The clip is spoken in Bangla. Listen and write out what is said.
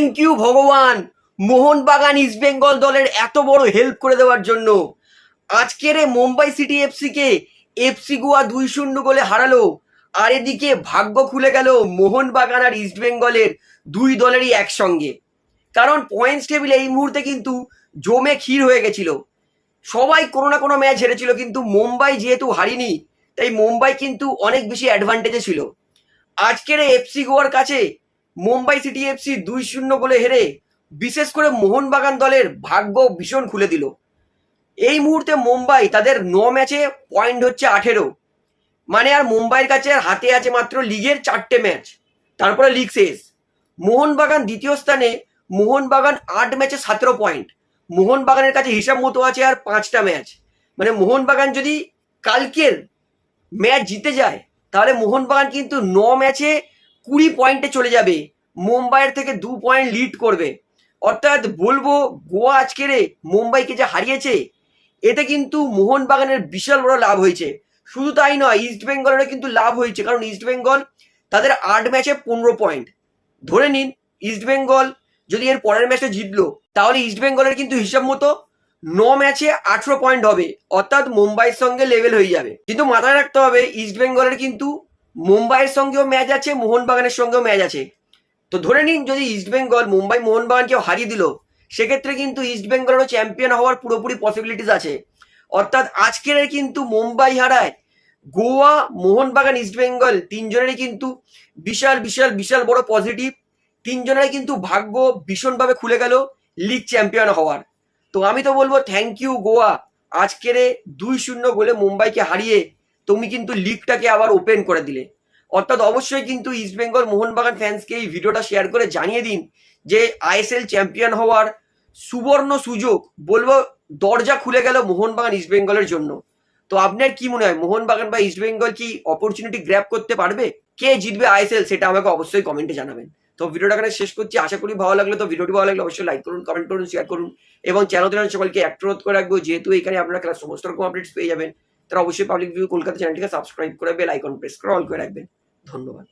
থ্যাংক ইউ ভগবান, মোহনবাগান ইস্ট বেঙ্গল দলের এত বড় হেল্প করে দেওয়ার জন্য। আজকের মুম্বাই সিটি এফসিকে এফসি গোয়া 2-0 গোলে হারালো। আর এদিকে ভাগ্য খুলে গেল মোহনবাগান আর ইস্ট বেঙ্গলের দুই দলেরই একসঙ্গে। কারণ পয়েন্টস টেবিল এই মুহূর্তে কিন্তু জমে ক্ষীর হয়ে গেছিল। সবাই কোনো না কোনো ম্যাচ হেরেছিল, কিন্তু মুম্বাই যেহেতু হারিনি তাই মুম্বাই কিন্তু অনেক বেশি অ্যাডভান্টেজে ছিল। আজকের এফসি গোয়ার কাছে মুম্বাই সিটি এফসি 2-0 গোলে হেরে বিশেষ করে মোহনবাগান দলের ভাগ্য ভীষণ খুলে দিল। এই মুহূর্তে মুম্বাই তাদের 9 ম্যাচে পয়েন্ট হচ্ছে 18, মানে আর মুম্বাইয়ের কাছে আর হাতে আছে মাত্র লিগের 4টে ম্যাচ, তারপরে লিগ শেষ। মোহনবাগান দ্বিতীয় স্থানে, মোহনবাগান 8 ম্যাচে 17 পয়েন্ট। মোহনবাগানের কাছে হিসাব মতো আছে আর 5টা ম্যাচ, মানে মোহনবাগান যদি কালকের ম্যাচ জিতে যায় তাহলে মোহনবাগান কিন্তু 9 ম্যাচে 20 পয়েন্টে চলে যাবে, মুম্বাইয়ের থেকে 2 পয়েন্ট লিড করবে। অর্থাৎ বলবো গোয়া আজকের মুম্বাইকে যে হারিয়েছে এতে কিন্তু মোহনবাগানের বিশাল বড় লাভ হয়েছে। শুধু তাই নয়, ইস্ট বেঙ্গলেরও কিন্তু লাভ হয়েছে, কারণ ইস্ট বেঙ্গল তাদের 8 ম্যাচে 15 পয়েন্ট। ধরে নিন ইস্ট বেঙ্গল যদি এর পরের ম্যাচে জিতলো তাহলে ইস্ট বেঙ্গলের কিন্তু হিসাব মতো 9 ম্যাচে 18 পয়েন্ট হবে, অর্থাৎ মুম্বাইয়ের সঙ্গে লেভেল হয়ে যাবে। কিন্তু মাথায় রাখতে হবে ইস্ট বেঙ্গলের কিন্তু মুম্বাইয়ের সঙ্গেও ম্যাচ আছে, মোহনবাগানের সঙ্গেও ম্যাচ আছে। তো ধরে নিন যদি ইস্ট বেঙ্গল মুম্বাই মোহনবাগানকেও হারিয়ে দিল, সেক্ষেত্রে কিন্তু ইস্ট বেঙ্গলেরও চ্যাম্পিয়ন হওয়ার পুরোপুরি পসিবিলিটিস আছে। অর্থাৎ আজকের কিন্তু মুম্বাই হারায় গোয়া, মোহনবাগান, ইস্ট বেঙ্গল তিনজনেরই কিন্তু বিশাল বিশাল বিশাল বড় পজিটিভ। তিনজনেরই কিন্তু ভাগ্য ভীষণভাবে খুলে গেল লিগ চ্যাম্পিয়ন হওয়ার। তো আমি তো বলবো থ্যাংক ইউ গোয়া, আজকের 2-0 গোলে মুম্বাইকে হারিয়ে তুমি কিন্তু লিগটাকে আবার ওপেন করে দিলে। অর্থাৎ অবশ্যই কিন্তু ইস্ট বেঙ্গল মোহনবাগান ফ্যান্সকে এই ভিডিওটা শেয়ার করে জানিয়ে দিন যে আইএসএল চ্যাম্পিয়ন হওয়ার সুবর্ণ সুযোগ, বলবো দরজা খুলে গেল মোহনবাগান ইস্ট বেঙ্গলের জন্য। তো আপনার কি মনে হয়, মোহনবাগান বা ইস্ট বেঙ্গল কি অপরচুনিটি গ্র্যাব করতে পারবে? কে জিতবে আইএসএল সেটা আমাকে অবশ্যই কমেন্টে জানাবেন। তো ভিডিওটা এখানে শেষ করছি, আশা করি ভালো লাগলো। তো ভিডিওটি ভালো লাগলে অবশ্যই লাইক করুন, কমেন্ট করুন, শেয়ার করুন এবং চ্যানেল সকলকে অনুরোধ করে রাখবো, যেহেতু এখানে আপনারা খেলার সমস্ত রকম আপডেটস পেয়ে যাবেন, তারা অবশ্যই পাবলিক ভিউ কলকাতা চ্যানেলটিকে সাবস্ক্রাইব করে বেল আইকন প্রেস করে অল করে রাখবেন। ধন্যবাদ।